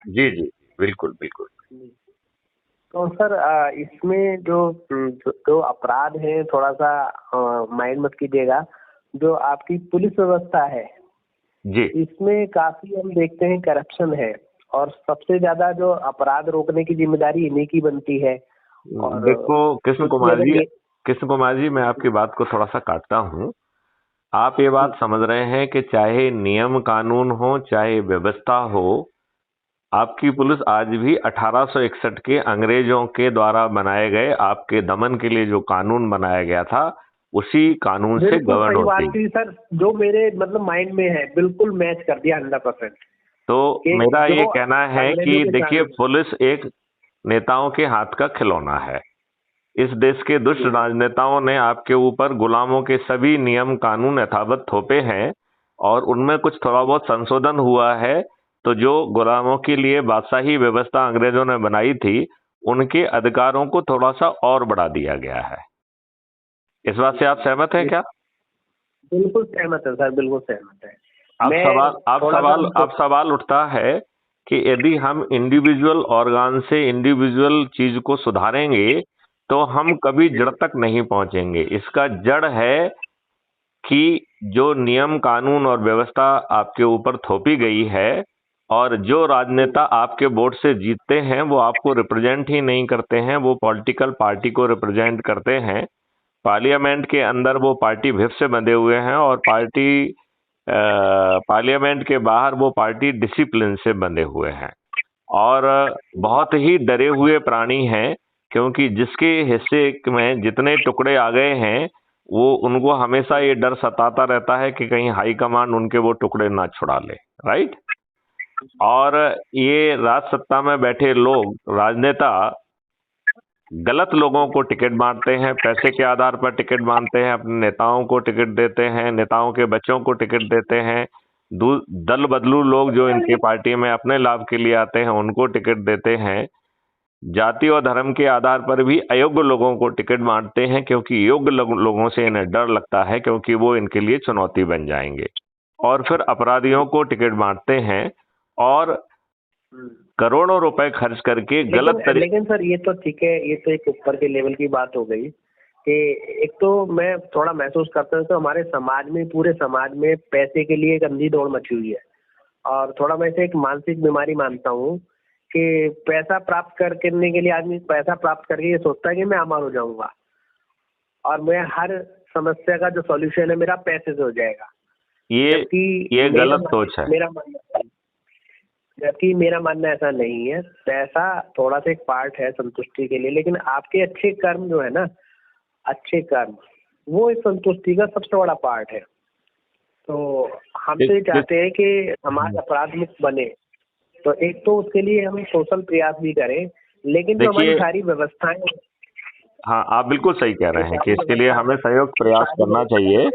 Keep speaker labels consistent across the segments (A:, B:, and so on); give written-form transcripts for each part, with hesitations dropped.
A: जी जी, बिल्कुल बिल्कुल।
B: जी। तो सर इसमें जो जो अपराध है थोड़ा सा माइंड मत कीजिएगा। जो आपकी पुलिस व्यवस्था है
A: जी।
B: इसमें काफी हम देखते हैं करप्शन है, और सबसे ज्यादा जो अपराध रोकने की जिम्मेदारी इन्हीं की बनती है। और
A: देखो
B: क्योंकि अगर ये
A: कृष्ण कुमार जी, मैं आपकी बात को थोड़ा सा काटता हूँ। आप ये बात समझ रहे हैं कि चाहे नियम कानून हो, चाहे व्यवस्था हो, आपकी पुलिस आज भी 1861 के अंग्रेजों के द्वारा बनाए गए आपके दमन के लिए जो कानून बनाया गया था, उसी कानून से
B: बिल्कुल
A: गवर्न
B: सही बात
A: होती।
B: की सर, जो मेरे मतलब माइंड में है बिल्कुल मैच कर दिया 100%।
A: तो
B: कि
A: मेरा ये
B: जो
A: कहना है
B: अंग्रेजों
A: कि
B: के
A: देखिए,
B: कानून।
A: पुलिस एक नेताओं के हाथ का खिलौना है। इस देश के दुष्ट
B: जी
A: राजनेताओं ने आपके ऊपर गुलामों के सभी नियम कानून यथावत थोपे हैं, और उनमें कुछ थोड़ा बहुत संशोधन हुआ है। तो जो गुलामों के लिए बादशाही व्यवस्था अंग्रेजों ने बनाई थी, उनके अधिकारों को थोड़ा सा और बढ़ा दिया गया है। इस बात से आप सहमत हैं
B: जी,
A: क्या?
B: बिल्कुल सहमत है सर, बिल्कुल सहमत है।
A: अब
B: मैं थोड़ा सा
A: अब सवाल उठता है कि यदि हम इंडिविजुअल ऑर्गन से इंडिविजुअल चीज को सुधारेंगे, तो हम कभी जड़
B: जी
A: तक नहीं पहुंचेंगे। इसका जड़ है कि जो नियम कानून और व्यवस्था आपके ऊपर थोपी गई है, और जो राजनेता आपके वोट से जीतते हैं, वो आपको रिप्रेजेंट ही नहीं करते हैं, वो पॉलिटिकल पार्टी को रिप्रेजेंट करते हैं। पार्लियामेंट के अंदर वो पार्टी व्हिप से बंधे हुए हैं, और पार्लियामेंट के बाहर वो पार्टी डिसिप्लिन से बंधे हुए हैं, और बहुत ही डरे हुए प्राणी हैं। क्योंकि जिसके हिस्से में जितने टुकड़े आ गए हैं, वो उनको हमेशा ये डर सताता रहता है कि कहीं हाई कमांड उनके वो टुकड़े ना छुड़ा ले। राइट। और ये राज सत्ता में बैठे लोग, राजनेता, गलत लोगों को टिकट बांटते हैं, पैसे के आधार पर टिकट बांटते हैं, अपने नेताओं को टिकट देते हैं, नेताओं के बच्चों को टिकट देते हैं, दल बदलू लोग जो इनके पार्टी में अपने लाभ के लिए आते हैं उनको टिकट देते हैं। जाति और धर्म के आधार पर भी अयोग्य लोगों को टिकट बांटते हैं, क्योंकि योग्य लोगों से इन्हें डर लगता है, क्योंकि वो इनके लिए चुनौती बन जाएंगे। और फिर अपराधियों को टिकट बांटते हैं, और करोड़ों रुपए खर्च करके गलत
B: लेकिन लेकिन सर ये तो ठीक है, ये तो एक ऊपर के लेवल की बात हो गई कि एक तो मैं थोड़ा महसूस करता हूँ तो हमारे समाज में, पूरे समाज में पैसे के लिए एक अंधी दौड़ मची हुई है। और थोड़ा मैं इसे एक मानसिक बीमारी मानता हूँ कि पैसा प्राप्त करने के लिए आदमी पैसा प्राप्त करके ये सोचता है कि मैं अमर हो जाऊंगा, और मैं हर समस्या का जो सॉल्यूशन है मेरा पैसे से हो जाएगा।
A: ये
B: जबकि
A: ये गलत सोच है।
B: मेरा मानना ऐसा नहीं है। पैसा थोड़ा सा एक पार्ट है संतुष्टि के लिए, लेकिन आपके अच्छे कर्म जो है ना, अच्छे कर्म, वो इस संतुष्टि का सबसे बड़ा पार्ट है। तो हम तो ये चाहते हैं कि समाज अपराध मुक्त बने, तो एक तो उसके लिए हम सोशल प्रयास भी करें, लेकिन जो हमारी सारी व्यवस्थाएं,
A: हाँ, आप बिल्कुल सही कह रहे हैं कि इसके लिए हमें संयुक्त प्रयास करना चाहिए।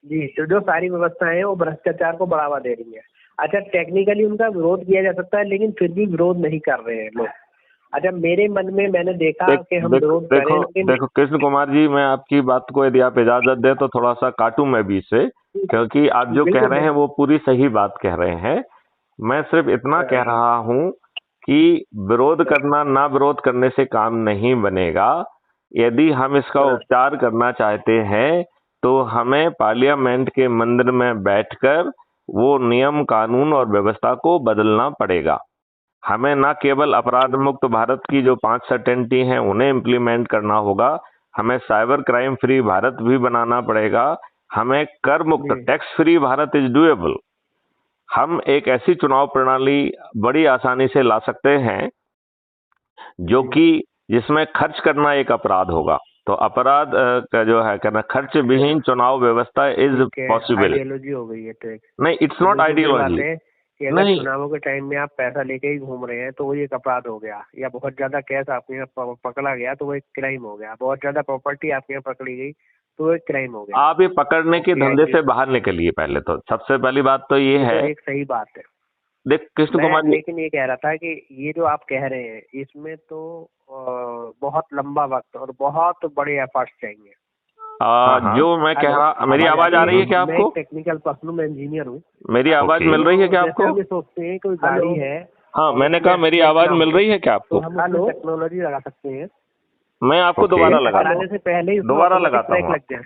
B: जी, तो जो सारी व्यवस्थाएं हैं वो भ्रष्टाचार को बढ़ावा दे रही है। अच्छा, टेक्निकली उनका विरोध किया जा सकता है, लेकिन फिर भी विरोध नहीं कर रहे हैं लोग। अच्छा, मेरे मन में मैंने देखा कि हम विरोध करें, लेकिन
A: देखो कृष्ण कुमार जी, मैं आपकी बात को यदि आप इजाजत दें तो थोड़ा सा काटूं मैं भी इसे, क्योंकि आप जो कह रहे हैं वो पूरी सही बात कह रहे हैं। मैं सिर्फ इतना कह रहा हूं कि विरोध करना, ना विरोध करने से काम नहीं बनेगा। यदि हम इसका उपचार करना चाहते हैं, तो हमें पार्लियामेंट के मंदिर में बैठकर वो नियम कानून और व्यवस्था को बदलना पड़ेगा। हमें ना केवल अपराध मुक्त भारत की जो 5 सर्टेनिटी हैं उन्हें इम्प्लीमेंट करना होगा, हमें साइबर क्राइम फ्री भारत भी बनाना पड़ेगा, हमें कर मुक्त, tax free Bharat is doable. हम एक ऐसी चुनाव प्रणाली बड़ी आसानी से ला सकते हैं जो कि जिसमें खर्च करना एक अपराध होगा। तो अपराध का जो है कहना, खर्च विहीन चुनाव व्यवस्था इज पॉसिबल।
B: आइडियोलॉजी हो गई है तो एक,
A: नहीं, इट्स नॉट आइडियोलॉजी।
B: कि अगर चुनावों के टाइम में आप पैसा लेके ही घूम रहे हैं तो वो एक अपराध हो गया, या बहुत ज्यादा कैश आपके यहाँ पकड़ा गया तो वो एक क्राइम हो गया, बहुत ज्यादा प्रॉपर्टी आपके यहाँ पकड़ी गई तो वो एक क्राइम हो गया।
A: आप ये पकड़ने के धंधे से बाहर निकलिए। पहले तो सबसे पहली बात तो ये है,
B: एक सही बात है।
A: देख कृष्ण कुमार,
B: लेकिन ये कह रहा था कि ये जो आप कह रहे हैं इसमें तो बहुत लंबा वक्त और बहुत बड़े एफर्ट्स चाहिए।
A: जो मैं कह रहा, मेरी आवाज आ रही है क्या आपको?
B: टेक्निकल पर्सन हूँ, मैं इंजीनियर हूँ।
A: मेरी आवाज मिल रही है क्या आपको?
B: हम सोचते हैं कोई गाड़ी है
A: हाँ,
B: और
A: मैंने
B: उसमें
A: कहा मेरी
B: एक्सीडेंट
A: आवाज
B: ना
A: मिल
B: हो।
A: रही है क्या
B: तो
A: आपको?
B: हम उसमें टेक्नोलॉजी लगा सकते हैं
A: मैं आपको
B: कि
A: दोबारा लगाता
B: कराने
A: हूँ,
B: से पहले ही उसमें
A: दोबारा
B: ऑटोमेटिक
A: लगाता
B: ब्रेक
A: हूँ
B: लग
A: आपको।
B: जाए।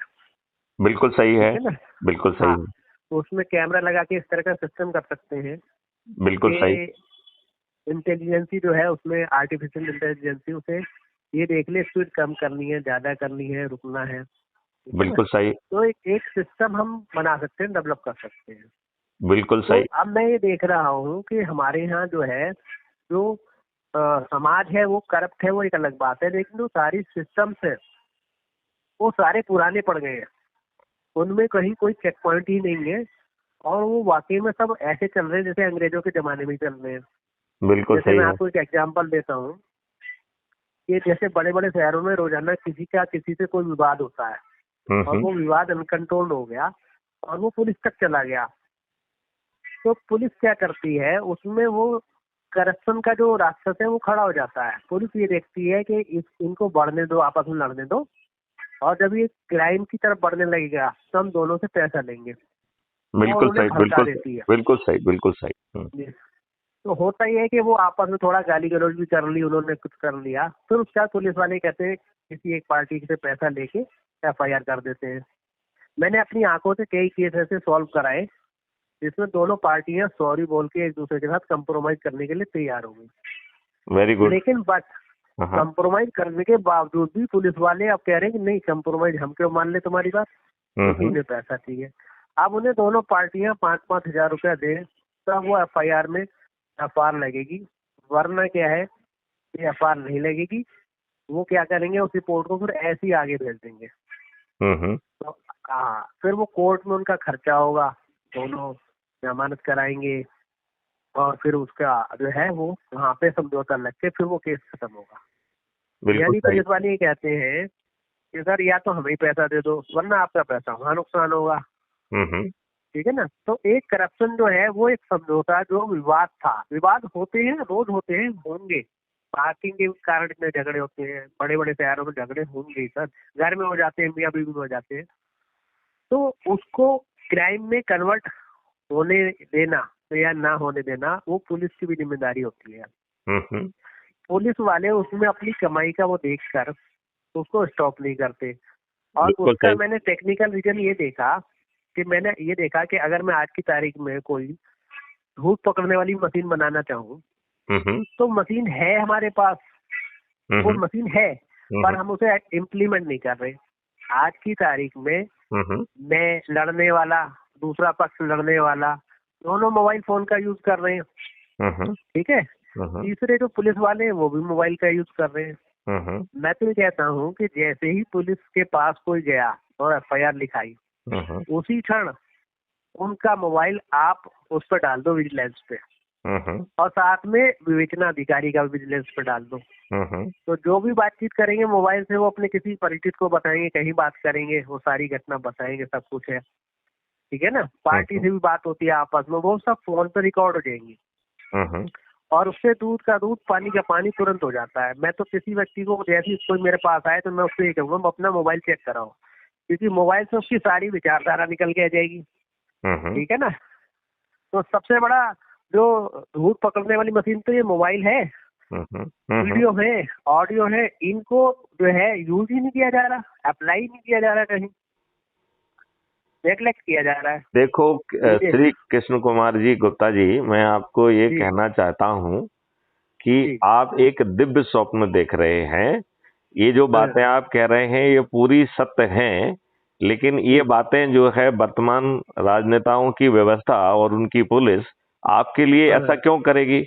A: बिल्कुल सही
B: ठीक
A: है,
B: है ना?
A: बिल्कुल सही
B: हाँ,
A: है,
B: तो उसमें कैमरा लगा के इस तरह का सिस्टम कर सकते हैं
A: बिल्कुल सही,
B: कि इंटेलिजेंसी जो है उसमें, आर्टिफिशियल इंटेलिजेंसी उसे ये देख ले स्पीड कम करनी है, ज्यादा करनी है, रुकना है। ठीक है ना?
A: बिल्कुल सही,
B: तो एक सिस्टम हम बना सकते हैं, डेवलप कर सकते हैं।
A: बिल्कुल
B: तो
A: सही।
B: अब मैं ये देख रहा हूँ कि हमारे यहाँ जो है, जो समाज है वो करप्ट है, वो एक अलग बात है, लेकिन जो सारी सिस्टम्स है वो सारे पुराने पड़ गए हैं। उनमें कहीं कोई चेक पॉइंट ही नहीं है, और वो वाकई में सब ऐसे चल रहे हैं जैसे अंग्रेजों के जमाने में ही चल रहे हैं।
A: बिल्कुल
B: जैसे
A: सही
B: मैं
A: है।
B: आपको एक एग्जांपल देता हूँ कि जैसे बड़े बड़े शहरों में रोजाना किसी से कोई विवाद होता है, और
A: हम्म,
B: वो विवाद अनकंट्रोल हो गया और वो पुलिस तक चला गया, तो पुलिस क्या करती है उसमें, वो करप्शन का जो राक्षस है वो खड़ा हो जाता है। पुलिस ये देखती है कि इनको बढ़ने दो, आपस में लड़ने दो, और जब ये क्राइम की तरफ बढ़ने लगेगा तो हम दोनों से पैसा लेंगे, और
A: बिल्कुल
B: उन्हें
A: सही,
B: भड़का
A: बिल्कुल
B: देती है।
A: बिल्कुल सही, बिल्कुल सही।
B: जी। तो होता ही है कि वो आपस में थोड़ा गाली गलौज भी कर ली, उन्होंने कुछ कर लिया, फिर उसके बाद पुलिस वाले कहते हैं किसी एक पार्टी से पैसा लेके FIR कर देते हैं। मैंने अपनी आंखों से कई केस ऐसे सॉल्व कराए जिसमें दोनों पार्टियां सॉरी बोल के एक दूसरे के साथ कंप्रोमाइज करने के लिए तैयार हो गई।
A: Very good.
B: लेकिन बट
A: हाँ।
B: कंप्रोमाइज करने के बावजूद भी पुलिस वाले अब कह रहे हैं कि नहीं, कंप्रोमाइज हम क्यों मान ले तुम्हारी बात, क्योंकि उन्हें पैसा चाहिए। अब उन्हें दोनों पार्टियां 5-5 हजार रुपया दे, तब वो FIR में FR लगेगी, वरना क्या है कि FR नहीं लगेगी। वो क्या करेंगे, उस रिपोर्ट को फिर ऐसे ही आगे भेज देंगे।
A: हम्म,
B: तो हाँ, फिर वो कोर्ट में उनका खर्चा होगा, दोनों जमानत कराएंगे, और फिर उसका जो है वो वहाँ पे समझौता लग के फिर वो केस खत्म होगा।
A: बिल्कुल
B: यानी
A: सही।
B: पुलिस वाले ये कहते हैं कि सर या तो हमें ही पैसा दे दो, वरना आपका पैसा वहाँ नुकसान होगा।
A: हम्म,
B: ठीक है ना? तो एक करप्शन जो है वो एक समझौता, जो विवाद था, विवाद होते हैं, रोज होते हैं, होंगे। पार्किंग के कारण इतने झगड़े होते हैं, बड़े बड़े शहरों में झगड़े होंगे सर, घर में हो जाते हैं, मियाँ बीवी में हो जाते हैं। तो उसको क्राइम में कन्वर्ट होने देना या ना होने देना, वो पुलिस की भी जिम्मेदारी होती है।
A: हम्म,
B: पुलिस वाले उसमें अपनी कमाई का वो देख कर उसको स्टॉप नहीं करते। और
A: बिल्कुल
B: उसका
A: सही।
B: मैंने टेक्निकल रीजन ये देखा कि अगर मैं आज की तारीख में कोई भूत पकड़ने वाली मशीन बनाना चाहूँ,
A: हम्म,
B: तो मशीन है हमारे पास, वो
A: हम्म,
B: मशीन है, पर हम उसे इम्प्लीमेंट नहीं कर रहे। आज की तारीख में
A: हम्म,
B: मैं लड़ने वाला, दूसरा पक्ष लड़ने वाला, दोनों मोबाइल फोन का यूज कर रहे हैं।
A: हम्म,
B: ठीक है?
A: हम्म,
B: तीसरे जो पुलिस वाले हैं वो भी मोबाइल का यूज कर रहे हैं।
A: हम्म,
B: मैं तो ये कहता हूँ कि जैसे ही पुलिस के पास कोई गया और FIR लिखाई,
A: हम्म,
B: उसी क्षण उनका मोबाइल आप उस पर डाल दो, विजिलेंस पे,
A: हम्म,
B: और साथ में विवेचना अधिकारी का विजिलेंस पे डाल दो।
A: हम्म,
B: तो जो भी बातचीत करेंगे मोबाइल से, वो अपने किसी परिचित को बताएंगे, कहीं बात करेंगे, वो सारी घटना बताएंगे, सब कुछ है। ठीक है ना? पार्टी से भी बात होती है आपस में, वो सब फोन पे रिकॉर्ड हो जाएंगी,
A: हम्म,
B: और उससे दूध का दूध, पानी का पानी तुरंत हो जाता है। मैं तो किसी व्यक्ति को, जैसे ही कोई मेरे पास आए, तो मैं उससे ये कहूँगा अपना मोबाइल चेक कराओ, क्योंकि मोबाइल से उसकी सारी विचारधारा निकल के आ जाएगी।
A: हम्म,
B: ठीक है ना? तो सबसे बड़ा जो भूत पकड़ने वाली मशीन तो ये मोबाइल है,
A: हम्म,
B: वीडियो है, ऑडियो है, इनको जो है यूज ही नहीं किया जा रहा, अप्लाई नहीं किया जा रहा, कहीं नेग्लेक्ट किया जा रहा है।
A: देखो,
B: मुझे
A: श्री कृष्ण कुमार जी गुप्ता जी, मैं आपको ये
B: जी
A: कहना चाहता हूँ कि
B: जी
A: आप एक दिव्य स्वप्न देख रहे हैं। ये जो
B: हाँ,
A: बातें आप कह रहे हैं ये पूरी सत्य हैं, लेकिन ये
B: जी
A: बातें जो है वर्तमान राजनेताओं की व्यवस्था और उनकी पुलिस आपके लिए ऐसा
B: हाँ,
A: क्यों करेगी?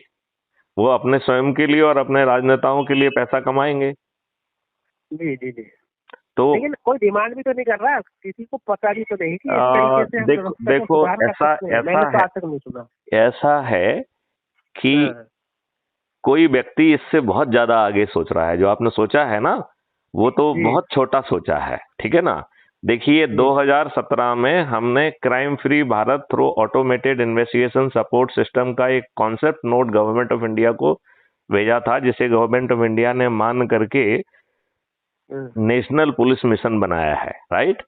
A: वो अपने स्वयं के लिए और अपने राजनेताओं के लिए पैसा कमाएंगे।
B: जी जी जी।
A: तो
B: लेकिन कोई डिमांड भी तो नहीं कर रहा, किसी को पता भी तो नहीं कि इस तरीके से हम
A: देखो
B: व्यवस्था को
A: देखो,
B: सुधार कर
A: ऐसा
B: सकते हैं।
A: ऐसा
B: मैंने तो
A: है,
B: आज तक नहीं सुना।
A: ऐसा है कि
B: हाँ,
A: कोई व्यक्ति इससे बहुत ज्यादा आगे सोच रहा है। जो आपने सोचा है ना, वो तो
B: जी
A: बहुत छोटा सोचा है। ठीक है ना? देखिए,
B: जी
A: 2017 में हमने crime free Bharat through automated investigation support system का एक concept note government of India को भेजा था, जिसे गवर्नमेंट ऑफ इंडिया ने मान करके
B: हाँ,
A: नेशनल पुलिस मिशन बनाया है, राइट?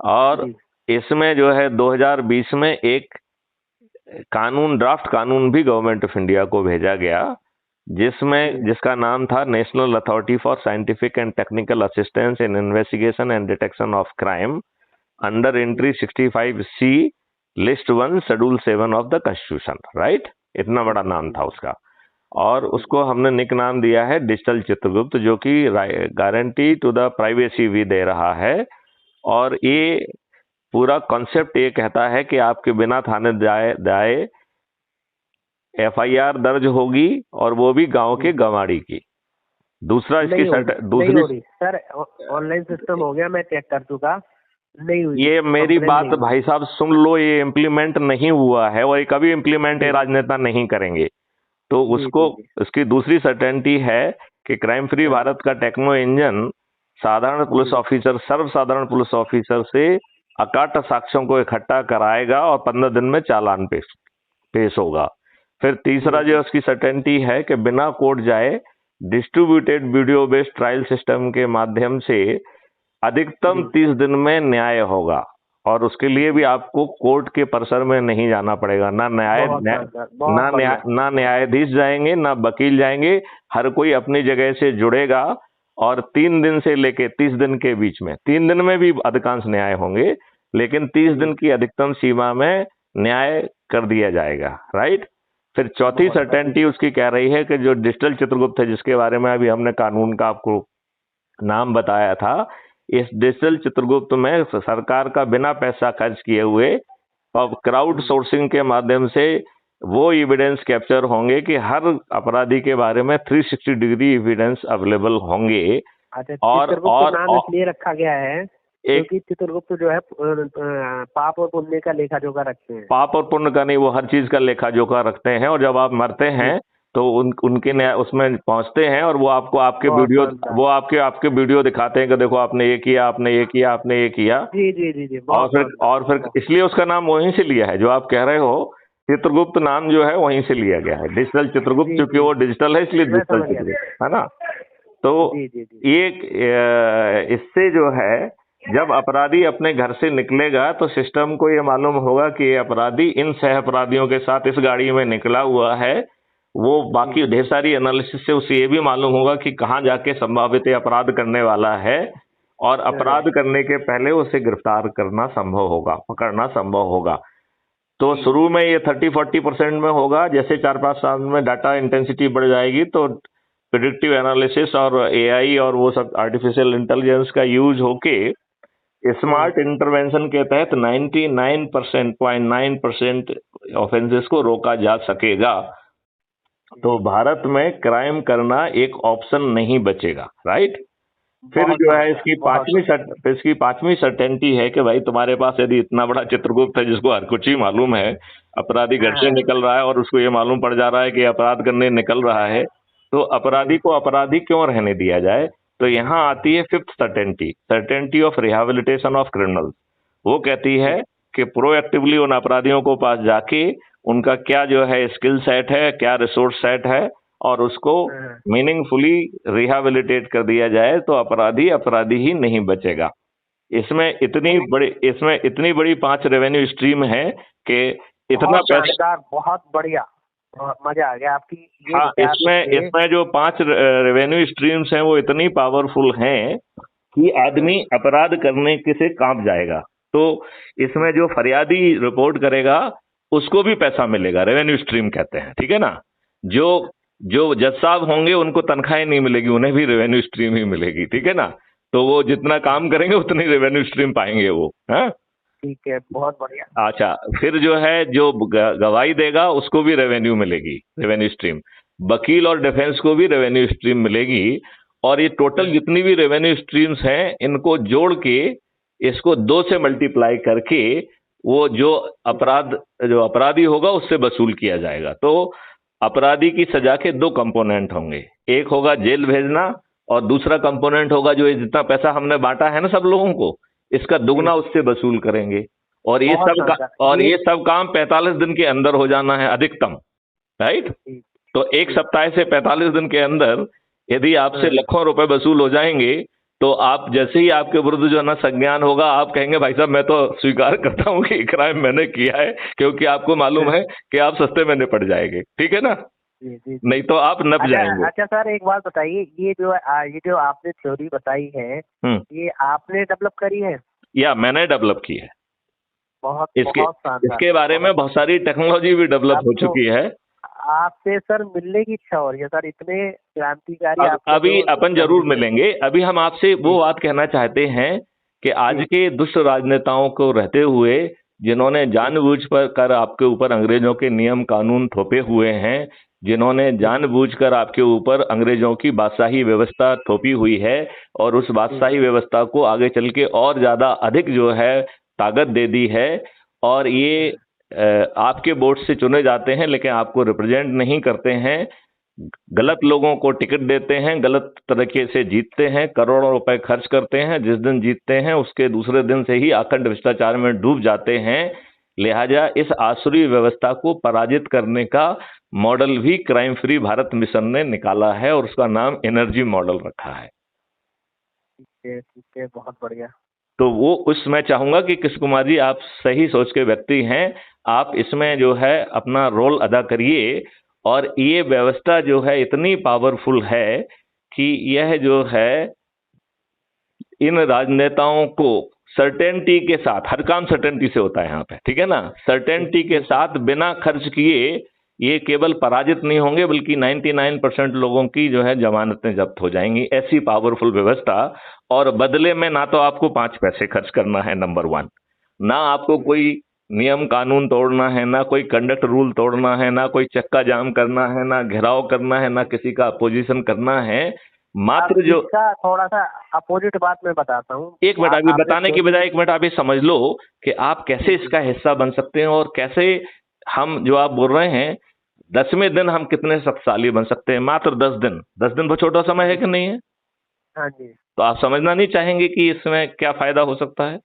A: और
B: जी
A: इसमें जो है 2020 में एक ड्राफ्ट कानून भी गवर्नमेंट ऑफ इंडिया को भेजा गया, जिसका नाम था national authority for scientific and technical assistance in investigation and detection of crime under entry 65C list 1 schedule 7 of the constitution, right. इतना बड़ा नाम था उसका, और उसको हमने निक नाम दिया है डिजिटल चित्रगुप्त, जो कि गारंटी टू द प्राइवेसी भी दे रहा है। और ये पूरा कॉन्सेप्ट ये कहता है कि आपके बिना थाने जाए FIR दर्ज होगी, और वो भी गांव के गंवाड़ी की। दूसरा इसकी दूसरी
B: सर ऑनलाइन सिस्टम हो गया, मैं चेक कर चुका, नहीं हुई।
A: ये मेरी बात भाई साहब सुन लो, ये इम्प्लीमेंट नहीं हुआ है, और ये कभी इम्प्लीमेंट राजनेता नहीं करेंगे। तो उसको उसकी दूसरी सर्टेनिटी है कि क्राइम फ्री भारत का टेक्नो इंजन साधारण पुलिस ऑफिसर, सर्वसाधारण पुलिस ऑफिसर से अकाट साक्ष्यों को इकट्ठा कराएगा और 15 दिन में चालान पेश होगा। फिर तीसरा जो उसकी सर्टेनिटी है कि बिना कोर्ट जाए distributed video based trial system के माध्यम से अधिकतम 30 दिन में न्याय होगा, और उसके लिए भी आपको कोर्ट के परिसर में नहीं जाना पड़ेगा। ना न्यायाधीश जाएंगे, ना वकील जाएंगे, हर कोई अपनी जगह से जुड़ेगा, और 3 दिन से लेके 30 दिन के बीच में, 3 दिन में भी अधिकांश न्याय होंगे, लेकिन 30 दिन की अधिकतम सीमा में न्याय कर दिया जाएगा, राइट। फिर चौथी सर्टेनिटी उसकी कह रही है कि जो डिजिटल चित्रगुप्त है, जिसके बारे में अभी हमने कानून का आपको नाम बताया था, इस डिजिटल चित्रगुप्त में सरकार का बिना पैसा खर्च किए हुए और क्राउड सोर्सिंग के माध्यम से वो एविडेंस कैप्चर होंगे कि हर अपराधी के बारे में 360 डिग्री एविडेंस अवेलेबल होंगे।
B: और नाम इसलिए रखा गया है क्योंकि चित्रगुप्त जो है पाप और पुण्य का लेखा जोखा रखते हैं।
A: पाप और पुण्य का नहीं, वो हर चीज का लेखा जोखा रखते हैं, और जब आप मरते हैं तो उनके उसमें पहुंचते हैं, और वो आपको आपके वीडियो दिखाते हैं कि देखो आपने ये किया, आपने ये किया, आपने ये किया।
B: जी।
A: और फिर इसलिए उसका नाम वहीं से लिया है, जो आप कह रहे हो चित्रगुप्त नाम जो है वहीं से लिया गया है, डिजिटल चित्रगुप्त, क्योंकि वो डिजिटल है इसलिए डिजिटल चित्रगुप्त, है ना। तो ये इससे जो है, जब अपराधी अपने घर से निकलेगा तो सिस्टम को ये मालूम होगा कि ये अपराधी इन सह अपराधियों के साथ इस गाड़ी में निकला हुआ है। वो बाकी ढेर सारी एनालिसिस से उसे ये भी मालूम होगा कि कहाँ जाके संभावित अपराध करने वाला है, और अपराध करने के पहले उसे गिरफ्तार करना संभव होगा, पकड़ना संभव होगा। तो शुरू में ये 30-40% में होगा, जैसे 4-5 साल में डाटा इंटेंसिटी बढ़ जाएगी तो प्रिडिक्टिव एनालिसिस और AI और वो सब आर्टिफिशियल इंटेलिजेंस का यूज होके स्मार्ट इंटरवेंशन के तहत 99.9% ऑफेंसेस को रोका जा सकेगा। तो भारत में क्राइम करना एक ऑप्शन नहीं बचेगा, राइट। फिर जो है इसकी पांचवी सर्टेनिटी है कि भाई तुम्हारे पास यदि इतना बड़ा चित्रगुप्त है जिसको हर कुछ ही मालूम है, अपराधी घर से निकल रहा है और उसको ये मालूम पड़ जा रहा है कि अपराध करने निकल रहा है, तो अपराधी को अपराधी क्यों रहने दिया जाए। तो यहाँ आती है 5th certainty of rehabilitation of criminals. वो कहती है कि प्रोएक्टिवली उन अपराधियों को पास जाके उनका क्या जो है स्किल सेट है, क्या रिसोर्स सेट है, और उसको मीनिंगफुली रिहेबिलिटेट कर दिया जाए, तो अपराधी ही नहीं बचेगा। इसमें इतनी बड़ी 5 रेवेन्यू स्ट्रीम है कि इतना पैसा,
B: बहुत बढ़िया, मजा आ गया आपकी।
A: हाँ, इसमें जो 5 रेवेन्यू स्ट्रीम्स हैं वो इतनी पावरफुल हैं कि आदमी अपराध करने से कांप जाएगा। तो इसमें जो फरियादी रिपोर्ट करेगा उसको भी पैसा मिलेगा, रेवेन्यू स्ट्रीम कहते हैं, ठीक है ना। जो जज साहब होंगे उनको तनख्वाहें नहीं मिलेगी, उन्हें भी रेवेन्यू स्ट्रीम ही मिलेगी, ठीक है ना। तो वो जितना काम करेंगे उतनी रेवेन्यू स्ट्रीम पाएंगे वो, हाँ
B: ठीक है, बहुत बढ़िया।
A: अच्छा, फिर जो है जो गवाही देगा उसको भी रेवेन्यू मिलेगी, रेवेन्यू स्ट्रीम। वकील और डिफेंस को भी रेवेन्यू स्ट्रीम मिलेगी। और ये टोटल जितनी भी रेवेन्यू स्ट्रीम्स हैं इनको जोड़ के इसको 2 से मल्टीप्लाई करके वो जो अपराधी होगा उससे वसूल किया जाएगा। तो अपराधी की सजा के 2 कंपोनेंट होंगे, एक होगा जेल भेजना और दूसरा कंपोनेंट होगा जो जितना पैसा हमने बांटा है ना सब लोगों को, इसका दुगना उससे वसूल करेंगे। और ये सब काम 45 दिन के अंदर हो जाना है अधिकतम, राइट। तो एक सप्ताह से 45 दिन के अंदर यदि आपसे लाखों रुपए वसूल हो जाएंगे तो आप जैसे ही आपके विरुद्ध जो है ना संज्ञान होगा, आप कहेंगे भाई साहब मैं तो स्वीकार करता हूँ कि क्राइम मैंने किया है, क्योंकि आपको मालूम है कि आप सस्ते में निपट जाएंगे। ठीक है ना?
B: जी जी जी।
A: नहीं तो आप नप
B: अच्छा
A: जाएंगे।
B: अच्छा सर, एक बात बताइए, ये जो आपने थ्योरी बताई है,
A: हम्म।
B: ये आपने डेवलप करी है?
A: या मैंने डेवलप की है।
B: बहुत
A: इसके
B: बहुत शानदार
A: इसके बारे में
B: बहुत।
A: बहुत सारी टेक्नोलॉजी भी डेवलप
B: अब
A: हो
B: तो
A: चुकी है।
B: आपसे सर मिलने की इच्छा हो रही है सर, इतने क्रांतिकारी
A: अब
B: आपने
A: अभी
B: जो
A: अपन जरूर
B: समझे।
A: मिलेंगे। अभी हम आपसे वो
B: जी
A: बात कहना चाहते हैं कि आज
B: जी
A: के दुष्ट राजनेताओं को रहते हुए, जिन्होंने
B: जी
A: जानबूझकर आपके ऊपर अंग्रेजों के नियम कानून थोपे हुए हैं, जिन्होंने
B: जी
A: जानबूझकर आपके ऊपर अंग्रेजों की बादशाही व्यवस्था थोपी हुई है, और उस
B: जी
A: बादशाही व्यवस्था को आगे चल के और ज्यादा अधिक जो है ताकत दे दी है। और ये आपके वोट से चुने जाते हैं, लेकिन आपको रिप्रेजेंट नहीं करते हैं। गलत लोगों को टिकट देते हैं, गलत तरीके से जीतते हैं, करोड़ों रुपए खर्च करते हैं, जिस दिन जीतते हैं उसके दूसरे दिन से ही अखंड भ्रष्टाचार में डूब जाते हैं। लिहाजा इस आसुरी व्यवस्था को पराजित करने का मॉडल भी क्राइम फ्री भारत मिशन ने निकाला है, और उसका नाम एनर्जी मॉडल रखा है।
B: ठीक है, बहुत बढ़िया।
A: तो वो उस मैं चाहूंगा कि कृष्ण कुमार जी, आप सही सोच के व्यक्ति हैं, आप इसमें जो है अपना रोल अदा करिए। और ये व्यवस्था जो है इतनी पावरफुल है कि यह जो है इन राजनेताओं को सर्टेनिटी के साथ, हर काम सर्टेनिटी से होता है यहाँ पे, ठीक है ना, सर्टेनिटी के साथ बिना खर्च किए ये केवल पराजित नहीं होंगे, बल्कि 99% लोगों की जो है जमानतें जब्त हो जाएंगी। ऐसी पावरफुल व्यवस्था। और बदले में ना तो आपको 5 पैसे खर्च करना है, नंबर वन, ना आपको कोई नियम कानून तोड़ना है, ना कोई कंडक्ट रूल तोड़ना है, ना कोई चक्का जाम करना है, ना घेराव करना है, ना किसी का अपोजिशन करना है।
B: अब
A: मात्र जो
B: इसका थोड़ा सा अपोजिट बात मैं बताता हूँ।
A: एक मिनट, अभी
B: आपने
A: बताने की
B: थ्योरी।
A: बजाय एक मिनट आप ये समझ लो कि आप कैसे
B: जी
A: इसका हिस्सा बन सकते हैं, और कैसे हम जो आप बोल रहे हैं 10वें दिन हम कितने शक्तिशाली बन सकते हैं। मात्र 10 दिन, 10 दिन बहुत छोटा समय है
B: जी।
A: कि नहीं है?
B: हाँ जी।
A: तो आप समझना नहीं चाहेंगे कि इसमें क्या फायदा हो सकता है?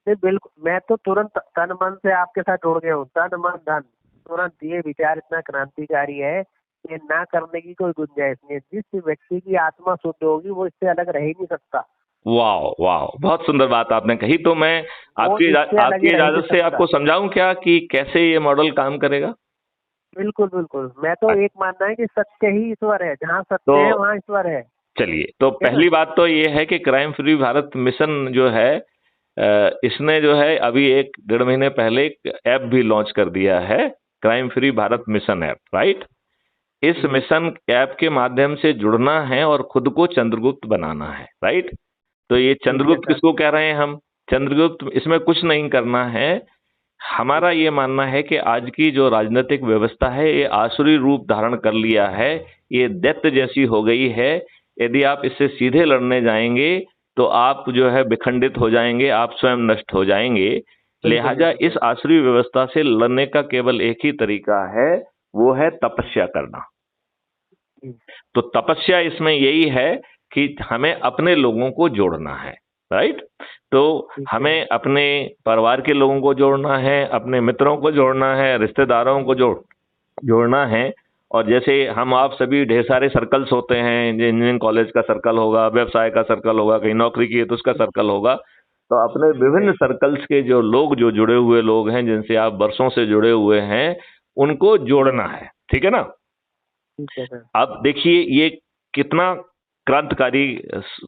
B: नहीं बिल्कुल, मैं तो तुरंत तन मन से आपके साथ जुड़ गया हूँ, तन मन धन। तुरंत ये विचार इतना क्रांतिकारी है कि ना करने की कोई गुंजाइश नहीं है। जिस व्यक्ति की आत्मा शुद्ध होगी वो इससे अलग रह ही नहीं सकता।
A: वाह वाह, बहुत सुंदर बात आपने कही। तो मैं
B: वो इससे अलग
A: आपकी
B: ही रह ही नहीं
A: इजाजत से
B: सकता।
A: आपको समझाऊं क्या कि कैसे ये मॉडल काम करेगा?
B: बिल्कुल बिल्कुल, मैं तो एक मानना है कि सत्य ही ईश्वर है, जहाँ
A: तो
B: सत्य है वहाँ ईश्वर है।
A: चलिए, तो
B: है ना?
A: पहली बात तो ये है कि क्राइम फ्री भारत मिशन जो है, इसने जो है अभी 1 डेढ़ महीने पहले एक ऐप भी लॉन्च कर दिया है, crime free Bharat mission app, right? इस
B: जी
A: मिशन ऐप के माध्यम से जुड़ना है और खुद को चंद्रगुप्त बनाना है, राइट? तो ये
B: ठीक है
A: चंद्रगुप्त
B: सर।
A: किसको कह रहे हैं हम? चंद्रगुप्त, इसमें कुछ नहीं करना है। हमारा ये मानना है कि आज की जो राजनीतिक व्यवस्था है ये आसुरी रूप धारण कर लिया है, ये दैत्य जैसी हो गई है। यदि आप इससे सीधे लड़ने जाएंगे तो आप जो है विखंडित हो जाएंगे, आप स्वयं नष्ट हो जाएंगे।
B: बिल्कुल
A: लिहाजा
B: बिल्कुल
A: इस आसुरी व्यवस्था से लड़ने का केवल एक ही तरीका है, वो है तपस्या करना।
B: जी।
A: तो तपस्या इसमें यही है कि हमें अपने लोगों को जोड़ना है, राइट? तो
B: ठीक है।
A: हमें अपने परिवार के लोगों को जोड़ना है, अपने मित्रों को जोड़ना है, रिश्तेदारों को जोड़ना है। और जैसे हम आप सभी ढेर सारे सर्कल्स होते हैं, इंजीनियरिंग कॉलेज का सर्कल होगा, व्यवसाय का सर्कल होगा, कहीं नौकरी की है तो उसका सर्कल होगा। तो अपने
B: ठीक है।
A: विभिन्न सर्कल्स के जो लोग, जो जुड़े हुए लोग हैं, जिनसे आप वर्षों से जुड़े हुए हैं, उनको जोड़ना है, ठीक है ना?
B: ठीक है सर।
A: अब देखिए ये कितना क्रांतिकारी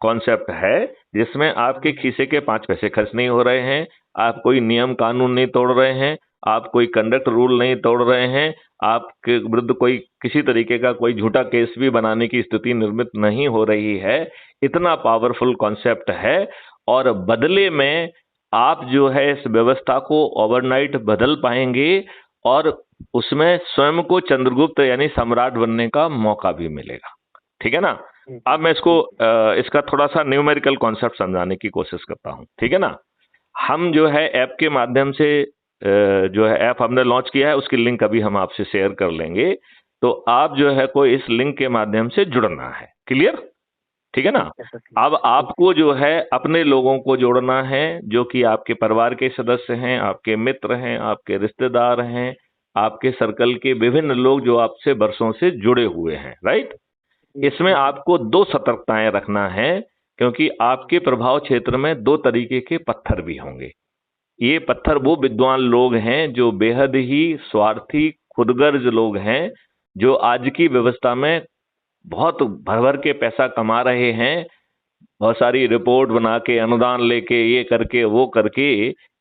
A: कॉन्सेप्ट है, जिसमें आपके खीसे के 5 पैसे खर्च नहीं हो रहे हैं, आप कोई नियम कानून नहीं तोड़ रहे हैं, आप कोई कंडक्ट रूल नहीं तोड़ रहे हैं, आपके विरुद्ध कोई किसी तरीके का कोई झूठा केस भी बनाने की स्थिति निर्मित नहीं हो रही है। इतना पावरफुल कॉन्सेप्ट है। और बदले में आप जो है इस व्यवस्था को ओवरनाइट बदल पाएंगे, और उसमें स्वयं को चंद्रगुप्त यानी सम्राट बनने का मौका भी मिलेगा, ठीक है ना?
B: ठीक है।
A: अब मैं इसको
B: ठीक है।
A: इसका थोड़ा सा न्यूमेरिकल कॉन्सेप्ट समझाने की कोशिश करता हूं, ठीक है ना? हम जो है ऐप के माध्यम से जो है ऐप हमने लॉन्च किया है, उसकी लिंक अभी हम आपसे शेयर कर लेंगे। तो आप जो है कोई इस लिंक के माध्यम से जुड़ना है, क्लियर? ठीक है ना?
B: ठीक है सर। ठीक।
A: अब
B: ठीक है।
A: आपको जो है अपने लोगों को जोड़ना है, जो कि आपके परिवार के सदस्य हैं, आपके मित्र हैं, आपके रिश्तेदार हैं, आपके सर्कल के विभिन्न लोग जो आपसे वर्षों से जुड़े हुए हैं, राइट?
B: जी
A: इसमें
B: जी
A: आपको 2 सतर्कताएं रखना है क्योंकि आपके प्रभाव क्षेत्र में दो तरीके के पत्थर भी होंगे। ये पत्थर वो विद्वान लोग हैं जो बेहद ही स्वार्थी खुदगर्ज लोग हैं, जो आज की व्यवस्था में बहुत भर भर के पैसा कमा रहे हैं, बहुत सारी रिपोर्ट बना के अनुदान लेके ये करके वो करके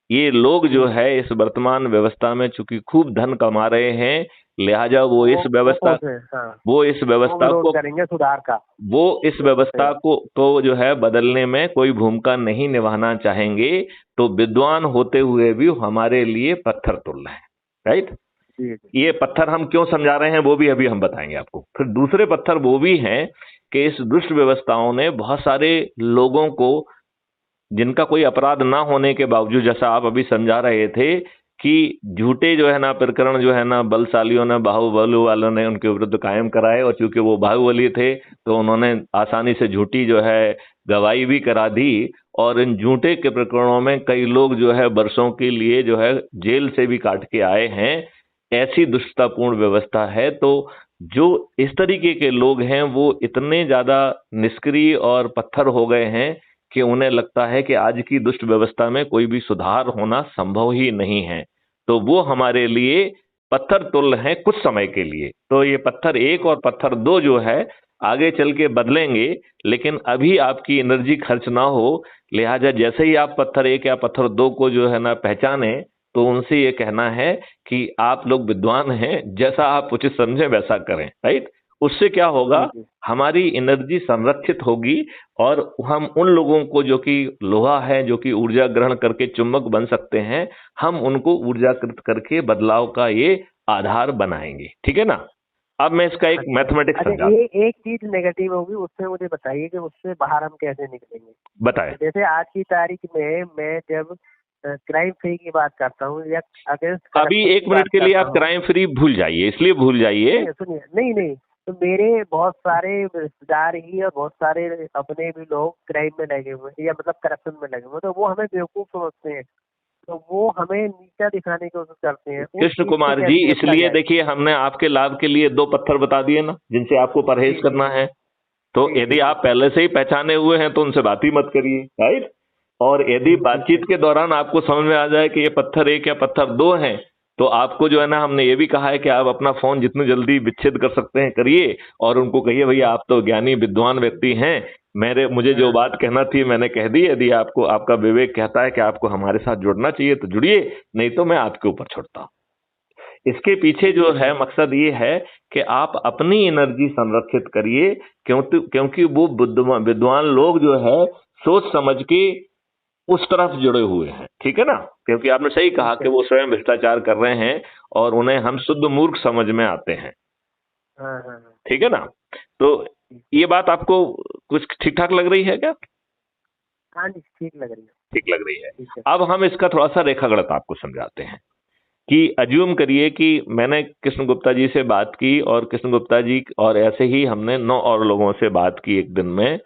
A: ये लोग जो है इस वर्तमान व्यवस्था में चूंकि खूब धन कमा रहे हैं, लिहाजा वो इस व्यवस्था
B: हाँ,
A: वो इस व्यवस्था को
B: करेंगे सुधार का,
A: वो इस व्यवस्था को जो है बदलने में कोई भूमिका नहीं निभाना चाहेंगे। तो विद्वान होते हुए भी हमारे लिए पत्थर तुल्य है। राइट। ये पत्थर हम क्यों समझा रहे हैं वो भी अभी हम बताएंगे आपको। फिर दूसरे पत्थर वो भी हैं कि इस दुष्ट व्यवस्थाओं ने बहुत सारे लोगों को, जिनका कोई अपराध ना होने के बावजूद, जैसा आप अभी समझा रहे थे कि झूठे जो है ना प्रकरण जो है ना बलशालियों ने, बाहुबल वालों ने उनके विरुद्ध कायम कराए, और चूंकि वो बाहुबली थे तो उन्होंने आसानी से झूठी जो है गवाही भी करा दी, और इन झूठे के प्रकरणों में कई लोग जो है वर्षों के लिए जो है जेल से भी काट के आए हैं। ऐसी दुष्टतापूर्ण व्यवस्था है। तो जो इस तरीके के लोग हैं वो इतने ज्यादा निष्क्रिय और पत्थर हो गए हैं कि उन्हें लगता है कि आज की दुष्ट व्यवस्था में कोई भी सुधार होना संभव ही नहीं है। तो वो हमारे लिए पत्थर तुल्य हैं कुछ समय के लिए। तो ये पत्थर एक और पत्थर दो जो है आगे चल के बदलेंगे, लेकिन अभी आपकी एनर्जी खर्च ना हो, लिहाजा जैसे ही आप पत्थर एक या पत्थर दो को जो है ना पहचाने, तो उनसे ये कहना है कि आप लोग विद्वान हैं, जैसा आप उचित समझें वैसा करें। राइट। उससे क्या होगा, हमारी एनर्जी संरक्षित होगी, और हम उन लोगों को जो कि लोहा है, जो कि ऊर्जा ग्रहण करके चुंबक बन सकते हैं, हम उनको ऊर्जाकृत करके बदलाव का ये आधार बनाएंगे। ठीक है ना। अब मैं इसका एक मैथमेटिक्स समझा।
B: एक चीज नेगेटिव होगी, उससे मुझे बताइए कि उससे बाहर हम कैसे निकलेंगे।
A: बताए।
B: जैसे आज की तारीख में मैं जब क्राइम फ्री की बात करता हूँ या अगेंस्ट,
A: अभी एक मिनट के लिए आप क्राइम फ्री भूल जाइए, इसलिए भूल जाइए।
B: सुनिए, नहीं, तो मेरे बहुत सारे रिश्तेदार ही और बहुत सारे अपने भी लोग क्राइम में लगे हुए हैं या मतलब करप्शन में लगे हुए हैं, तो वो हमें बेवकूफ समझते हैं, तो वो हमें नीचा दिखाने की कोशिश करते हैं।
A: कृष्ण कुमार जी, इसलिए देखिए हमने आपके लाभ के लिए दो पत्थर बता दिए ना, जिनसे आपको परहेज करना है। तो यदि आप पहले से ही पहचाने हुए हैं तो उनसे बात ही मत करिए। राइट। और यदि बातचीत के दौरान आपको समझ में आ जाए कि ये पत्थर एक या पत्थर दो हैं, तो आपको जो है ना, हमने ये भी कहा है कि आप अपना फोन जितनी जल्दी विच्छेद कर सकते हैं करिए, और उनको कहिए भैया आप तो ज्ञानी विद्वान व्यक्ति हैं, मुझे जो बात कहना थी मैंने कह दी। यदि आपको आपका विवेक कहता है कि आपको हमारे साथ जुड़ना चाहिए तो जुड़िए, नहीं तो मैं आपके ऊपर छोड़ता हूं। इसके पीछे जो है मकसद ये है कि आप अपनी एनर्जी संरक्षित करिए, क्योंकि वो विद्वान लोग जो है सोच समझ के उस तरफ जुड़े हुए हैं। ठीक है ना। क्योंकि आपने सही कहा कि वो स्वयं भ्रष्टाचार कर रहे हैं और उन्हें हम शुद्ध मूर्ख समझ में आते हैं। ठीक है ना। तो ये बात आपको कुछ ठीक ठाक लग रही है क्या?
B: हाँ जी, ठीक लग रही है।
A: ठीक लग रही है। अब हम इसका थोड़ा सा रेखागणित आपको समझाते हैं कि अज्यूम करिए कि मैंने कृष्ण गुप्ता जी से बात की, और कृष्ण गुप्ता जी और ऐसे ही हमने 9 और लोगों से बात की एक दिन में,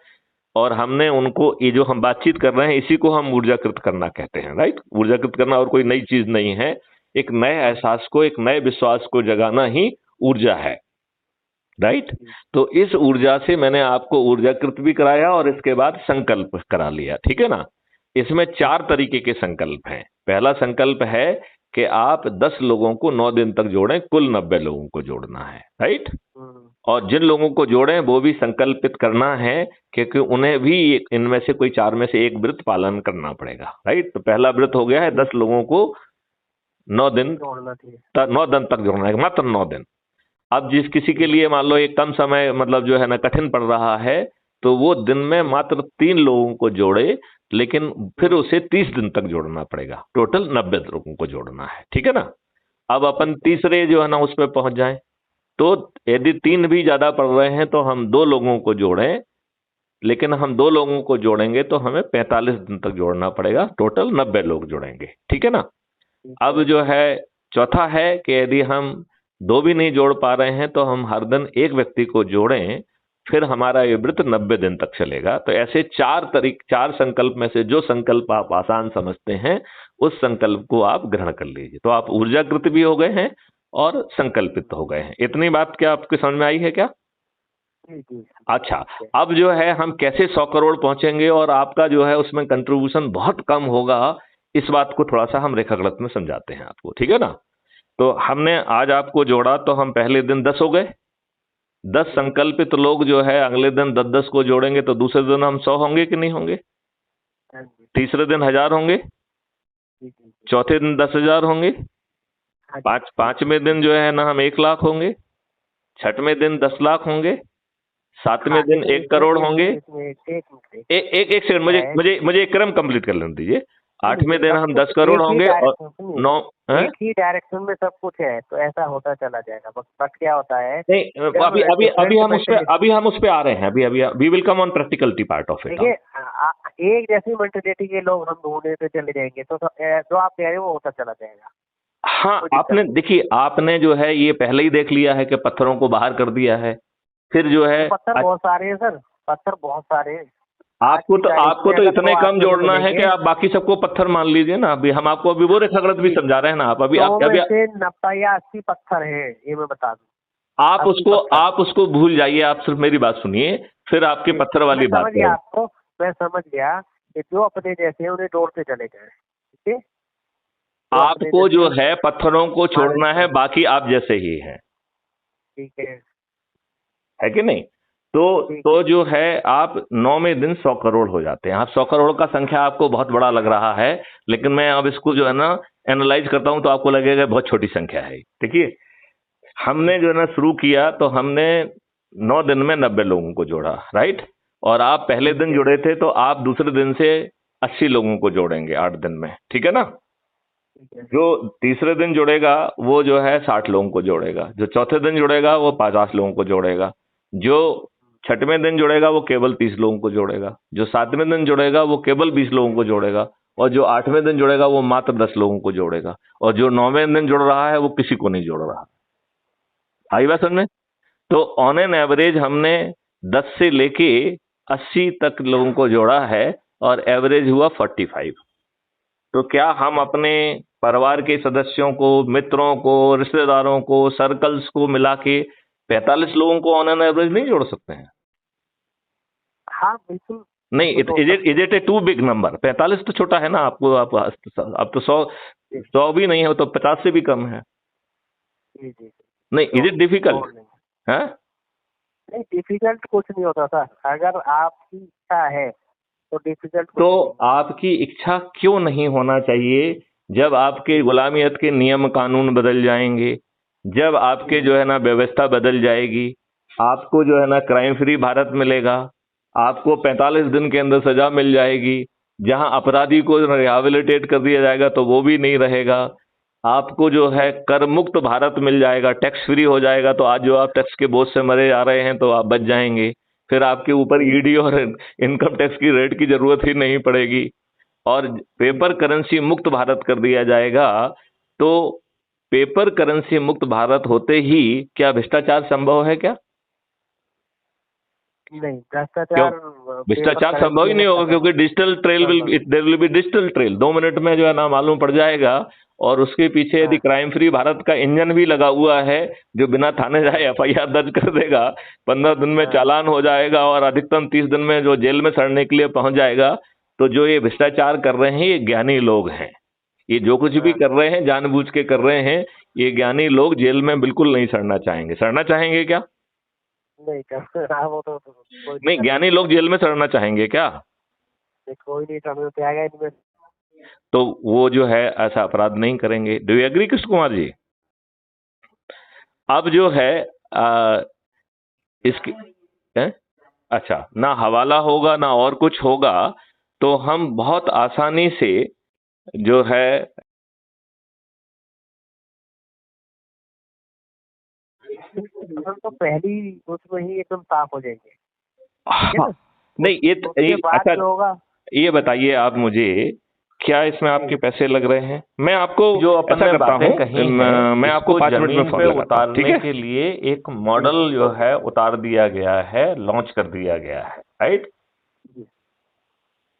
A: और हमने उनको ये जो हम बातचीत कर रहे हैं इसी को हम ऊर्जाकृत करना कहते हैं। राइट। ऊर्जाकृत करना और कोई नई चीज नहीं है, एक नए एहसास को, एक नए विश्वास को जगाना ही ऊर्जा है। राइट। तो इस ऊर्जा से मैंने आपको ऊर्जाकृत भी कराया और इसके बाद संकल्प करा लिया। ठीक है ना। इसमें 4 तरीके के संकल्प हैं। पहला संकल्प है कि आप 10 लोगों को 9 दिन तक जोड़ें, कुल 90 लोगों को जोड़ना है। राइट। और जिन लोगों को जोड़ें वो भी संकल्पित करना है, क्योंकि उन्हें भी इनमें से कोई 4 में से एक व्रत पालन करना पड़ेगा। राइट। तो पहला व्रत हो गया है 10 लोगों को 9 दिन तक जोड़ना है, मात्र 9 दिन। अब जिस किसी के लिए मान लो एक कम समय मतलब जो है ना कठिन पड़ रहा है, तो वो दिन में मात्र 3 लोगों को जोड़े, लेकिन फिर उसे 30 दिन तक जोड़ना पड़ेगा। टोटल 90 लोगों को जोड़ना है। ठीक है ना। अब अपन तीसरे जो है ना उस पर पहुंच जाएं, तो यदि 3 भी ज्यादा पड़ रहे हैं तो हम 2 लोगों को जोड़ें, लेकिन हम 2 लोगों को जोड़ेंगे तो हमें 45 दिन तक जोड़ना पड़ेगा। टोटल 90 लोग जुड़ेंगे। ठीक है ना। अब जो है चौथा है कि यदि हम 2 भी नहीं जोड़ पा रहे हैं तो हम हर दिन एक व्यक्ति को जोड़ें, फिर हमारा ये व्रत 90 दिन तक चलेगा। तो ऐसे 4 संकल्प में से जो संकल्प आप आसान समझते हैं उस संकल्प को आप ग्रहण कर लीजिए। तो आप ऊर्जाकृत भी हो गए हैं और संकल्पित हो गए हैं। इतनी बात क्या आपके समझ में आई है क्या?
B: जी जी
A: अच्छा,
B: ठीक है।
A: अब जो है हम कैसे 100 करोड़ पहुंचेंगे और आपका जो है उसमें कंट्रीब्यूशन बहुत कम होगा, इस बात को थोड़ा सा हम रेखागणित में समझाते हैं आपको, ठीक है ना। तो हमने आज आपको जोड़ा तो हम पहले दिन 10 हो गए, 10 संकल्पित लोग जो है अगले दिन 10-10 को जोड़ेंगे तो दूसरे दिन हम 100 होंगे कि नहीं होंगे।
B: हाँ जी।
A: तीसरे दिन 1000 होंगे,
B: जी जी जी।
A: चौथे दिन 10,000 होंगे,
B: हाँ जी।
A: पांचवें दिन जो है ना हम 1 लाख होंगे, छठवें दिन 10 लाख होंगे, सातवें
B: हाँ,
A: दिन
B: एक
A: 1 करोड़
B: एक
A: होंगे।
B: इसमें एक मिनट
A: एक सेकंड,
B: क्या
A: मुझे
B: है।
A: मुझे मुझे एक क्रम कंप्लीट कर लेने दीजिए।
B: सुनिए,
A: आठवें दिन
B: सब
A: हम
B: कुछ
A: 10 करोड़
B: एक ही
A: होंगे और
B: डायरेक्शन, सुनिए,
A: 9 हैं?
B: एक ही डायरेक्शन में सब कुछ है तो ऐसा होता चला जाएगा। बट क्या होता है
A: नहीं,
B: जब
A: अभी अभी अभी
B: डिफरेंट मेंटेलिटी,
A: अभी हम उस पे आ रहे हैं, अभी अभी we will come on practicality part of it.
B: देखिए एक जैसी मेंटेलिटी के लोग हम ढूंढते चले जाएंगे तो जो आप कह रहे हो वो होता चला जाएगा।
A: हाँ,
B: कोई दिक्कत
A: आपने
B: नहीं।
A: देखिए, आपने जो है ये पहले ही देख लिया है कि पत्थरों को बाहर कर दिया है, फिर जो है
B: तो पत्थर बहुत सारे हैं सर, पत्थर बहुत सारे हैं। आज
A: आपको
B: की
A: तो
B: तारीख
A: आपको
B: में
A: तो
B: अगर दो
A: इतने कम
B: आदमियों को
A: जोड़ना है कि
B: मिलेंगे,
A: आप बाकी सबको पत्थर मान लीजिए ना। अभी हम आपको अभी वो रेखागणित भी
B: जी,
A: समझा रहे हैं ना। आप अभी आप
B: 100 में
A: अभी
B: से 90 या 80 पत्थर हैं, ये मैं बता दूं।
A: आप
B: 80
A: उसको
B: पत्थर
A: आप उसको भूल जाइए, आप सिर्फ मेरी बात सुनिए, फिर आपके
B: जी,
A: पत्थर
B: मैं
A: वाली बात
B: समझ गया
A: करें।
B: आपको, मैं समझ गया कि जो अपने जैसे हैं उन्हें जोड़ते चले जाएं, ठीक है। जो अपने
A: आपको
B: जैसे
A: जो
B: हैं,
A: है पत्थरों को
B: मान
A: छोड़ना है, बाकी आप जैसे ही हैं,
B: ठीक है।
A: है कि नहीं। तो
B: ठीक है।
A: तो जो है आप 9वें दिन 100 करोड़ हो जाते हैं। आप 100 करोड़ का संख्या आपको बहुत बड़ा लग रहा है, लेकिन मैं अब इसको जो है ना एनालाइज करता हूं तो आपको लगेगा बहुत छोटी संख्या है। देखिए, हमने जो है ना शुरू किया तो हमने 9 दिन में 90 लोगों को जोड़ा, राइट। और आप पहले
B: ठीक
A: दिन
B: है।
A: जुड़े थे तो आप दूसरे दिन से 80 लोगों को जोड़ेंगे 8 दिन में, ठीक है ना।
B: ठीक है।
A: जो तीसरे दिन जुड़ेगा वो जो है 60 लोगों को जोड़ेगा, जो चौथे दिन जुड़ेगा वो 50 लोगों को जोड़ेगा, जो छठवें दिन जुड़ेगा वो केवल 30 लोगों को जोड़ेगा, जो सातवें दिन जुड़ेगा वो केवल 20 लोगों को जोड़ेगा, और जो आठवें दिन जुड़ेगा वो मात्र 10 लोगों को जोड़ेगा, और जो 9वें दिन जुड़ रहा है वो किसी को नहीं जोड़ रहा। आई बात समझ में। तो ऑन एन एवरेज हमने 10 से लेके 80 तक लोगों को जोड़ा है, और एवरेज हुआ 45। तो क्या हम अपने परिवार के सदस्यों को, मित्रों को, रिश्तेदारों को, सर्कल्स को मिला के 45 लोगों को ऑन एन एवरेज नहीं जोड़ सकते हैं?
B: हाँ बिल्कुल।
A: नहीं,
B: बिल्कुल जोड़
A: इज
B: सकते
A: it a too big number? 45 तो छोटा है ना। आपको आप तो 100
B: हैं।
A: 100 भी नहीं हो तो 50 से भी कम है।
B: जी जी जी।
A: नहीं, इज
B: जोड़
A: इट डिफिकल्ट?
B: जोड़ लेंगे।
A: है?
B: नहीं, डिफिकल्ट कुछ नहीं होता सर, अगर आपकी इच्छा है तो डिफिकल्ट कुछ
A: तो
B: नहीं है।
A: आपकी इच्छा क्यों नहीं होना चाहिए? जब आपके गुलामियत के नियम कानून बदल जाएंगे, जब आपके जो है ना व्यवस्था बदल जाएगी, आपको जो है ना क्राइम फ्री भारत मिलेगा, आपको 45 दिन के अंदर सजा मिल जाएगी, जहां अपराधी को रिहैबिलिटेट कर दिया जाएगा तो वो भी नहीं रहेगा, आपको जो है कर मुक्त भारत मिल जाएगा, टैक्स फ्री हो जाएगा, तो आज जो आप टैक्स के बोझ से मरे जा रहे हैं तो आप बच जाएंगे। फिर आपके ऊपर ईडी और इनकम टैक्स की रेट की जरूरत ही नहीं पड़ेगी, और पेपर करेंसी मुक्त भारत कर दिया जाएगा। तो पेपर करेंसी मुक्त भारत होते ही क्या भ्रष्टाचार संभव है क्या?
B: नहीं,
A: क्यों?
B: भ्रष्टाचार पेपर
A: भ्रष्टाचार संभव
B: करेंसी
A: ही
B: में
A: नहीं होगा,
B: खत्म
A: क्योंकि डिजिटल ट्रेल विल,
B: संभव।
A: There will be digital trail. 2 minute में जो है ना मालूम पड़ जाएगा। और उसके पीछे यदि
B: हाँ
A: क्राइम फ्री भारत का इंजन भी लगा हुआ है, जो बिना थाने जाए
B: हाँ
A: एफआईआर दर्ज कर देगा, 15 दिन में
B: हाँ।
A: चालान हो जाएगा, और अधिकतम 30 दिन में जो जेल में सड़ने के लिए पहुंच जाएगा। तो जो ये भ्रष्टाचार कर रहे हैं ये ज्ञानी लोग हैं। ये जो कुछ भी
B: हाँ,
A: कर रहे हैं जानबूझ के कर रहे हैं। ये ज्ञानी लोग जेल में बिल्कुल नहीं सड़ना चाहेंगे। सड़ना चाहेंगे क्या?
B: नहीं कर हाँ, वो तो कोई
A: नहीं,
B: दिक्कत
A: ज्ञानी
B: नहीं है।
A: लोग जेल में सड़ना चाहेंगे क्या?
B: कोई नहीं समझ पे आएगा इनमें।
A: तो वो जो है ऐसा अपराध नहीं करेंगे। Do you agree Krishna Kumar ji? अब जो है आ, इसकी है? अच्छा, ना हवाला होगा ना और कुछ होगा, तो हम बहुत आसानी से जो है
B: हम तो पहली उसमें ही एकदम साफ हो जाएंगे, ठीक है
A: हाँ,
B: ना।
A: नहीं
B: उसके बाद
A: अच्छा,
B: जो होगा,
A: ये बताइए आप मुझे, क्या इसमें आपके
B: जी
A: पैसे लग रहे हैं? मैं आपको जो अपन
C: ऐसा
A: ने
C: करता
A: बातें
C: हूँ,
A: कही हैं
C: मैं आपको
A: इसको
C: 5 मिनट में
A: जमीन
C: फोन
A: पे
C: लगाता हूँ, ठीक
A: उतारने
C: है?
A: के लिए एक मॉडल जो है उतार दिया गया है, लॉन्च कर दिया गया है, राइट।
B: जी।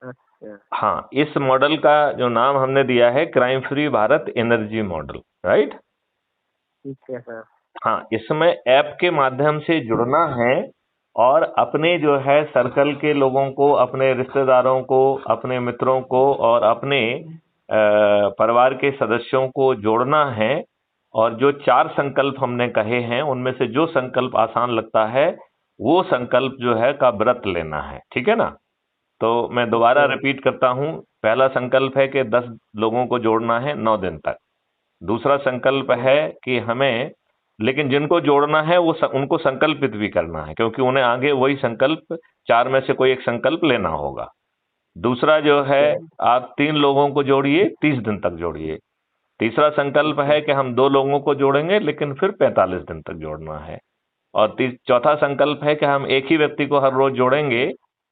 B: अच्छा।
A: हाँ, इस मॉडल का जो नाम हमने दिया है crime free Bharat energy model, right.
B: ठीक है सर।
A: हाँ, इसमें ऐप के माध्यम से जुड़ना है, और अपने जो है सर्कल के लोगों को, अपने रिश्तेदारों को, अपने मित्रों को और अपने परिवार के सदस्यों को जोड़ना है। और जो 4 संकल्प हमने कहे हैं उनमें से जो संकल्प आसान लगता है वो संकल्प जो है का व्रत लेना है, ठीक है ना। तो मैं दोबारा रिपीट करता हूं। पहला संकल्प है कि 10 लोगों को जोड़ना है 9 दिन तक। दूसरा संकल्प है कि हमें, लेकिन जिनको जोड़ना है वो उनको संकल्पित भी करना है, क्योंकि उन्हें आगे वही संकल्प 4 में से कोई एक संकल्प लेना होगा। दूसरा जो है, आप 3 लोगों को जोड़िए, 30 दिन तक जोड़िए। तीसरा संकल्प है कि हम 2 लोगों को जोड़ेंगे लेकिन फिर 45 दिन तक जोड़ना है। और चौथा संकल्प है कि हम एक ही व्यक्ति को हर रोज जोड़ेंगे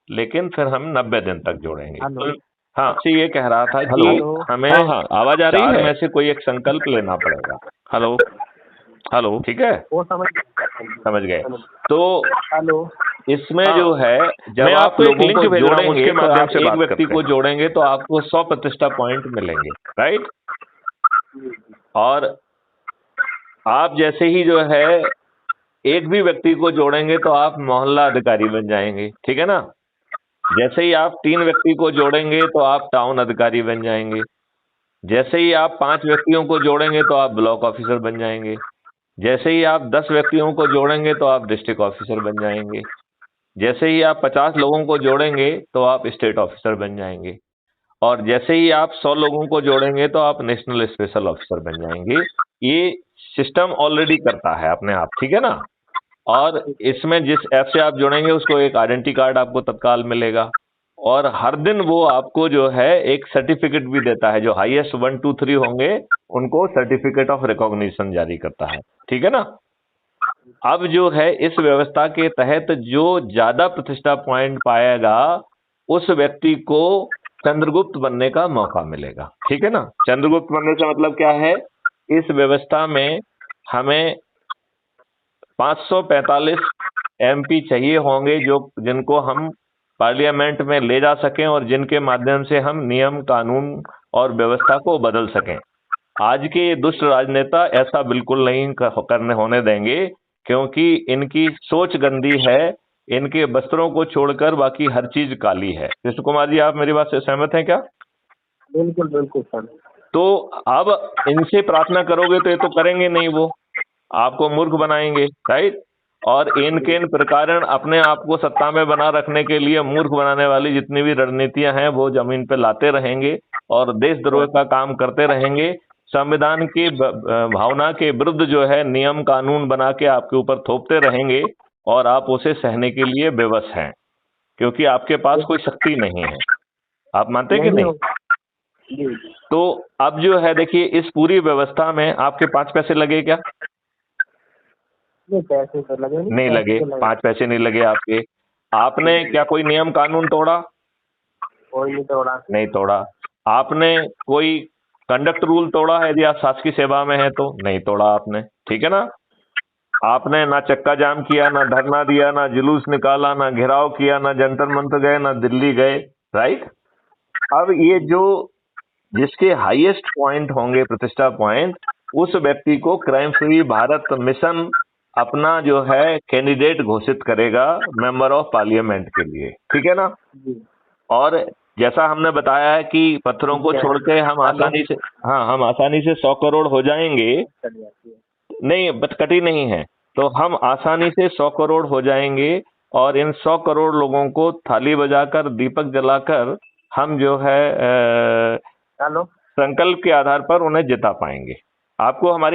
A: लेकिन फिर हम 90 दिन तक जोड़ेंगे। तो हाँ, से ये कह रहा था कि हमें
C: आवाज आ रही
A: 4
C: है?
A: में से कोई एक संकल्प लेना पड़ेगा।
C: हेलो हेलो,
A: ठीक है,
B: वो
A: समझ गए। तो
B: हेलो,
A: इसमें जो है, जब
C: मैं
A: आप
C: आपको एक
A: लोगों
C: लिंक
A: को
C: भेज रहा हूं,
A: जोड़ेंगे
C: उसके
A: तो
C: माध्यम
A: आप
C: से
A: एक
C: बात
A: व्यक्ति
C: करते
A: को
C: हैं।
A: जोड़ेंगे तो आपको 100 प्रतिष्ठा पॉइंट मिलेंगे, राइट। और आप जैसे ही जो है एक भी व्यक्ति को जोड़ेंगे तो आप मोहल्ला अधिकारी बन जाएंगे, ठीक है ना। जैसे ही आप 3 व्यक्ति को जोड़ेंगे तो आप टाउन अधिकारी बन जाएंगे। जैसे ही आप 5 व्यक्तियों को जोड़ेंगे तो आप ब्लॉक ऑफिसर बन जाएंगे। जैसे ही आप 10 व्यक्तियों को जोड़ेंगे तो आप डिस्ट्रिक्ट ऑफिसर बन जाएंगे। जैसे ही आप 50 लोगों को जोड़ेंगे तो आप स्टेट ऑफिसर बन जाएंगे। और जैसे ही आप 100 लोगों को जोड़ेंगे तो आप नेशनल स्पेशल ऑफिसर बन जाएंगे। ये सिस्टम ऑलरेडी करता है अपने आप, ठीक है ना। और इसमें जिस ऐप से आप जुड़ेंगे उसको एक आइडेंटिटी कार्ड आपको तत्काल मिलेगा। और हर दिन वो आपको जो है एक सर्टिफिकेट भी देता है। जो हाईएस्ट 1, 2, 3 होंगे उनको सर्टिफिकेट ऑफ रिकॉग्निशन जारी करता है, ठीक है ना। अब जो है इस व्यवस्था के तहत जो ज्यादा प्रतिष्ठा पॉइंट पाएगा उस व्यक्ति को चंद्रगुप्त बनने का मौका मिलेगा, ठीक है ना। चंद्रगुप्त बनने का मतलब क्या है? इस व्यवस्था में हमें 545 एमपी चाहिए होंगे जो जिनको हम पार्लियामेंट में ले जा सकें और जिनके माध्यम से हम नियम, कानून और व्यवस्था को बदल सकें। आज के ये दुष्ट राजनेता ऐसा बिल्कुल नहीं करने होने देंगे, क्योंकि इनकी सोच गंदी है। इनके वस्त्रों को छोड़कर बाकी हर चीज काली है। कृष्ण कुमार जी, आप मेरी बात से सहमत हैं क्या?
B: बिल्कुल बिल्कुल सर।
A: तो अब इनसे प्रार्थना करोगे तो ये तो करेंगे नहीं, वो आपको मूर्ख बनाएंगे, राइट। और इनके इन प्रकार अपने आप को सत्ता में बना रखने के लिए मूर्ख बनाने वाली जितनी भी रणनीतियां हैं वो जमीन पे लाते रहेंगे और देशद्रोह का काम करते रहेंगे। संविधान की भावना के विरुद्ध जो है नियम कानून बना के आपके ऊपर थोपते रहेंगे और आप उसे सहने के लिए बेबस हैं, क्योंकि आपके पास कोई शक्ति नहीं है। आप मानते कि नहीं? तो अब जो है देखिए, इस पूरी व्यवस्था में आपके 5 पैसे लगे क्या?
B: पैसे तो लगे
A: नहीं लगे, 5 पैसे नहीं लगे आपके। आपने क्या कोई नियम कानून तोड़ा?
B: कोई नहीं तोड़ा।
A: नहीं तोड़ा। आपने कोई कंडक्ट रूल तोड़ा है? यदि आप शासकीय सेवा में है तो नहीं तोड़ा आपने, ठीक है ना। आपने ना चक्का जाम किया, ना धरना दिया, ना जुलूस निकाला, ना घेराव किया, ना जंतर मंतर गए, ना दिल्ली गए, राइट। अब ये जो जिसके हाईएस्ट पॉइंट होंगे, प्रतिष्ठा पॉइंट, उस व्यक्ति को क्राइम फ्री भारत मिशन अपना जो है कैंडिडेट घोषित करेगा मेंबर ऑफ पार्लियामेंट के लिए, ठीक है ना। और जैसा हमने बताया है कि पत्थरों को छोड़ के हम आसानी से, हाँ, हम आसानी से 100 करोड़ हो जाएंगे। नहीं, बट कटी नहीं है। तो हम आसानी से 100 करोड़ हो जाएंगे और इन 100 करोड़ लोगों को थाली बजाकर, दीपक जलाकर हम जो है संकल्प के आधार पर उन्हें जिता पाएंगे। आपको हमारी